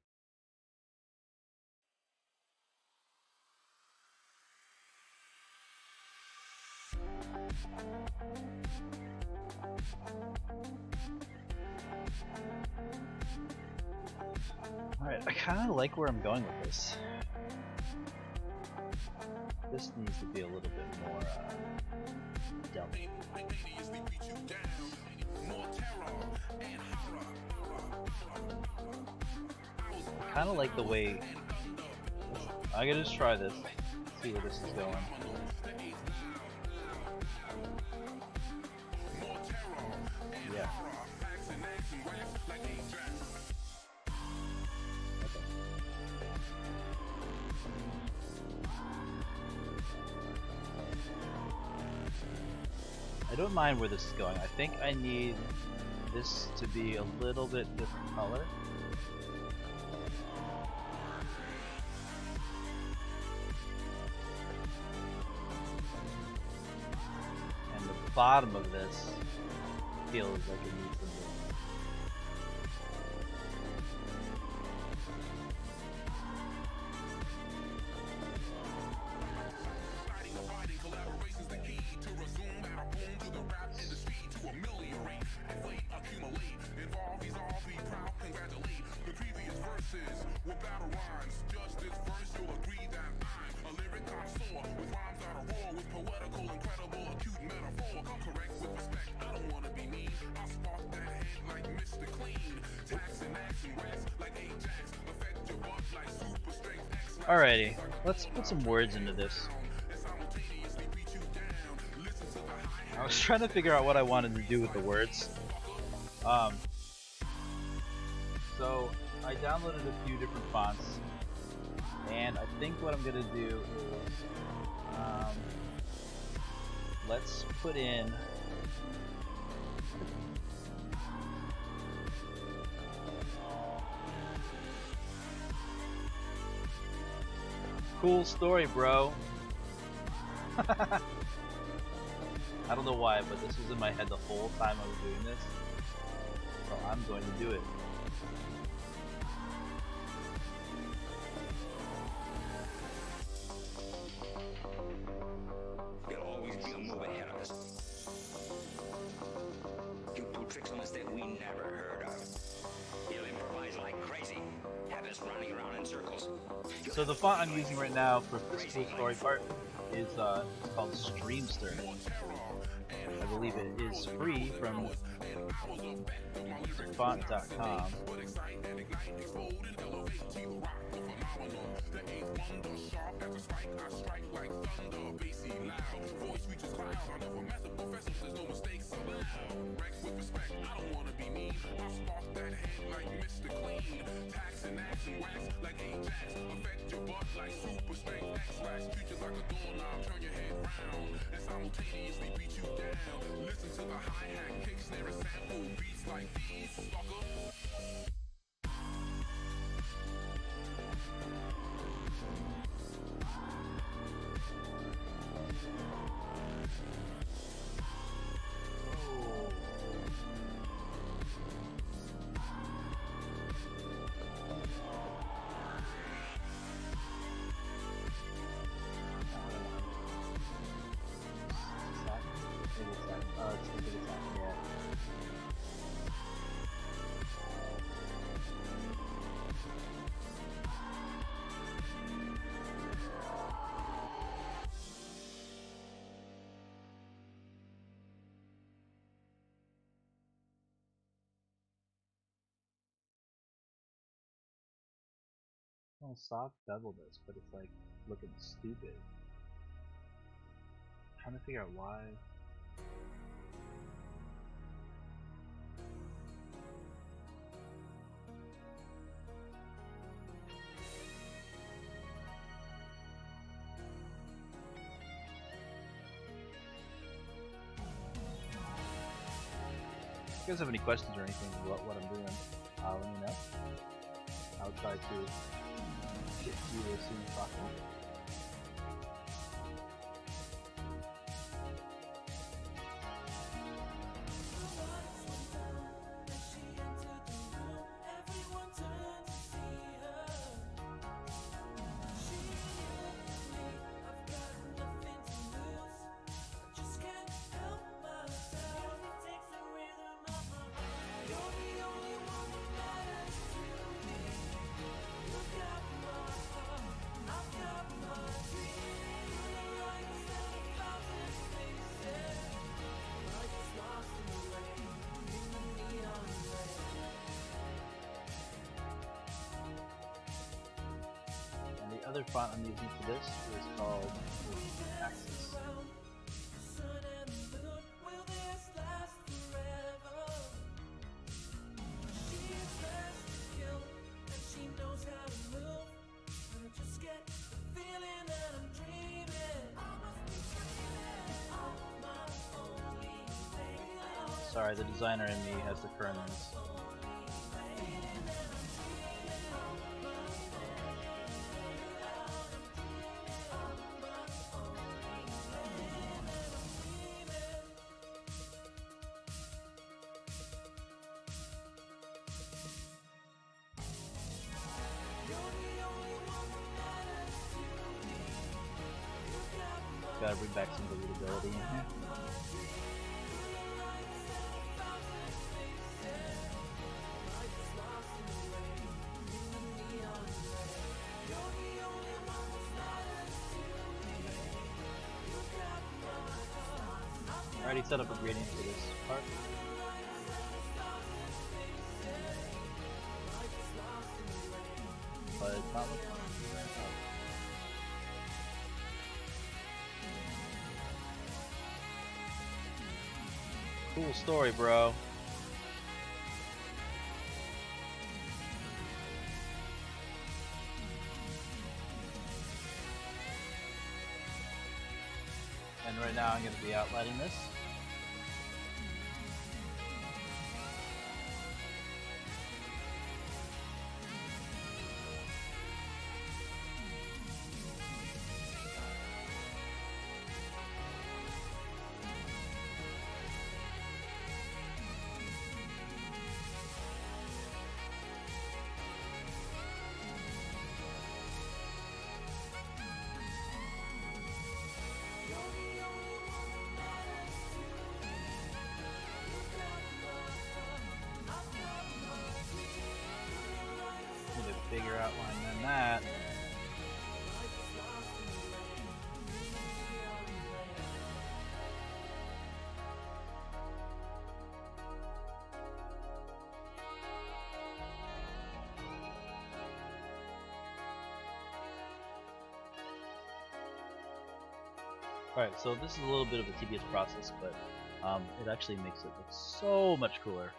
[SPEAKER 1] Alright, I kind of like where I'm going with this. This needs to be a little bit more delicate. I kind of like the way. I gotta just try this, see where this is going. Yeah. Okay. I don't mind where this is going. I think I need this to be a little bit different color. And the bottom of this feels like it needs to move. Alrighty, let's put some words into this. I was trying to figure out what I wanted to do with the words. So I downloaded a few different fonts, and I think what I'm gonna do is let's put in cool story, bro. I don't know why, but this was in my head the whole time I was doing this, so I'm going to do it.
[SPEAKER 3] You'll always be a move ahead of us. You pull tricks on us that we never heard of. You'll improvise like crazy, have us running around in circles.
[SPEAKER 1] So the font I'm using right now for this cool story part is it's called Streamster. I believe it is free from font.com.
[SPEAKER 4] like a doorknob, turn your head round and simultaneously beat you down. Listen to the hi-hat, kick, snare, and sample beats like these, sucker.
[SPEAKER 1] Well, soft bevel this, but it's like looking stupid. I'm trying to figure out why. If you guys have any questions or anything about what I'm doing, let me know. I'll try to get to you as soon as possible. The other font I'm using for this is called Axis. Sorry, the designer in me has the kernels. Gotta bring back some readability in here. I already set up a gradient for this part. But it's not looking right now. Cool story, bro. And right now I'm going to be outlining this. Need a bigger outline than that. Alright, so this is a little bit of a tedious process, but it actually makes it look so much cooler.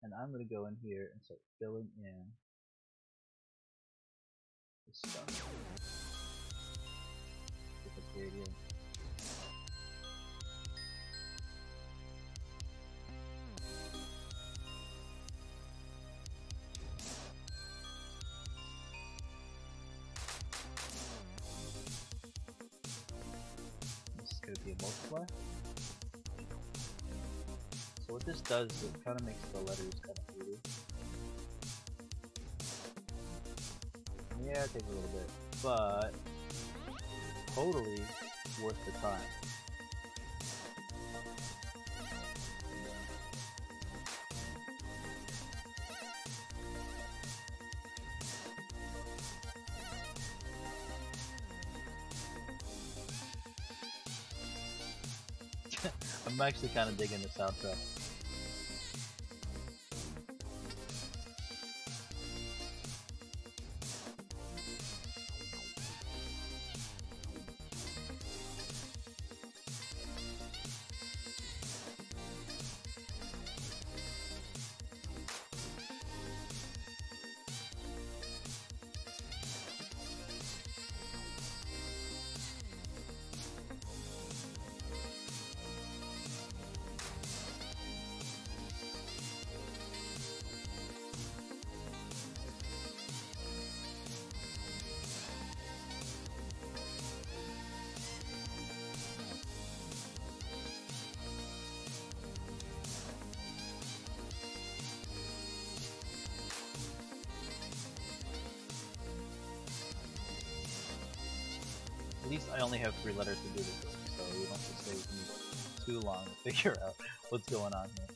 [SPEAKER 1] And I'm going to go in here and start filling in this stuff with a gradient. This is going to be a multiply. So what this does is it kind of makes the letters kind of pretty. Yeah, it takes a little bit, but totally worth the time. I'm actually kind of digging the soundtrack. At least I only have 3 letters to do this with, so you don't have to stay with me too long to figure out what's going on here.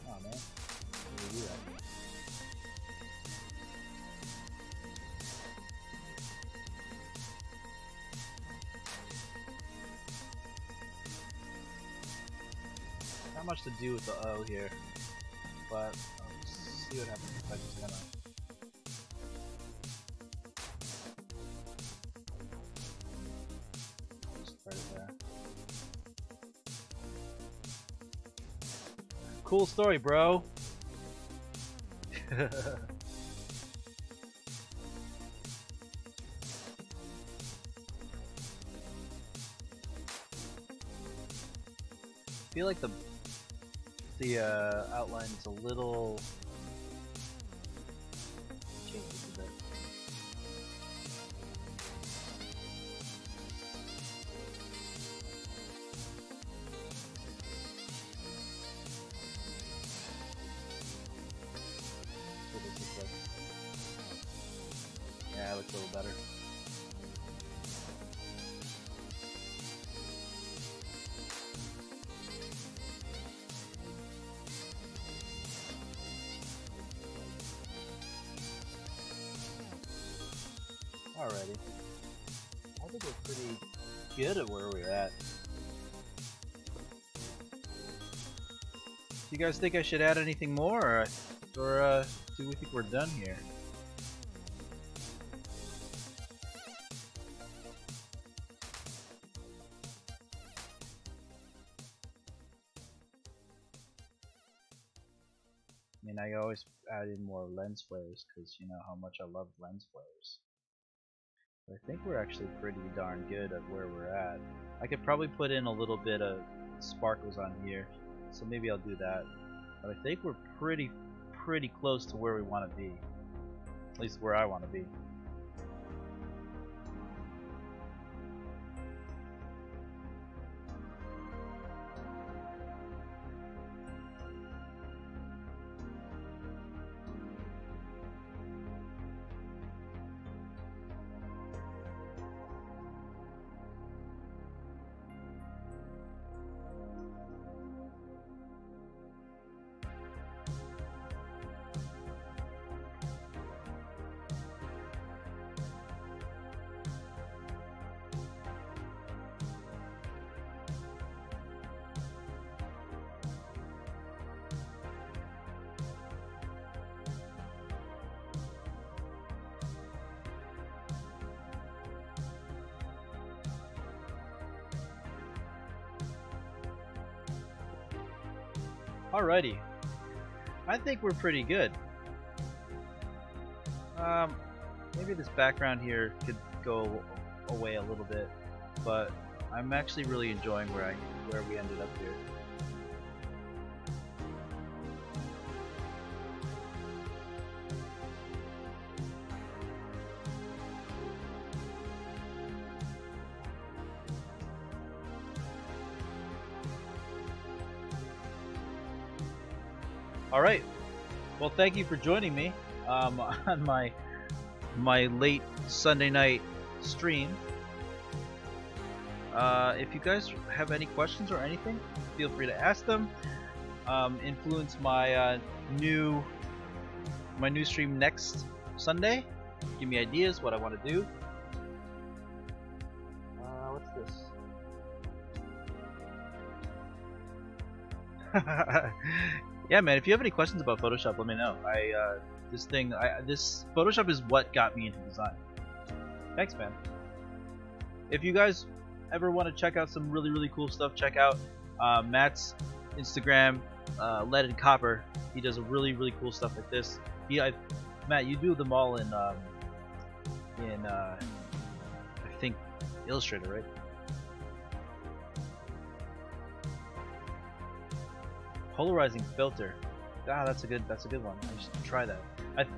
[SPEAKER 1] Oh man, how do we do that? Not much to do with the O here, but let's see what happens if I just kind of. Just put it there. Cool story, bro. I feel like the outline's a little changes a bit. What does this look like? Yeah, it looks a little better. Alrighty. I think we're pretty good at where we're at. Do you guys think I should add anything more, or do we think we're done here? I mean, I always add in more lens flares because you know how much I love lens flares. But I think we're actually pretty darn good at where we're at. I could probably put in a little bit of sparkles on here, so maybe I'll do that. But I think we're pretty close to where we want to be. At least where I want to be. Alrighty. I think we're pretty good. Maybe this background here could go away a little bit, but I'm actually really enjoying where we ended up here. All right. Well, thank you for joining me on my late Sunday night stream. If you guys have any questions or anything, feel free to ask them. Influence my new stream next Sunday. Give me ideas what I want to do. What's this? Yeah, man. If you have any questions about Photoshop, let me know. This Photoshop is what got me into design. Thanks, man. If you guys ever want to check out some really cool stuff, check out Matt's Instagram, Lead and Copper. He does a really cool stuff like this. Matt, you do them all in I think Illustrator, right? Polarizing filter. Ah, that's a good one. I should try that.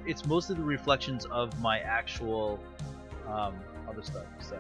[SPEAKER 1] It's mostly the reflections of my actual other stuff. So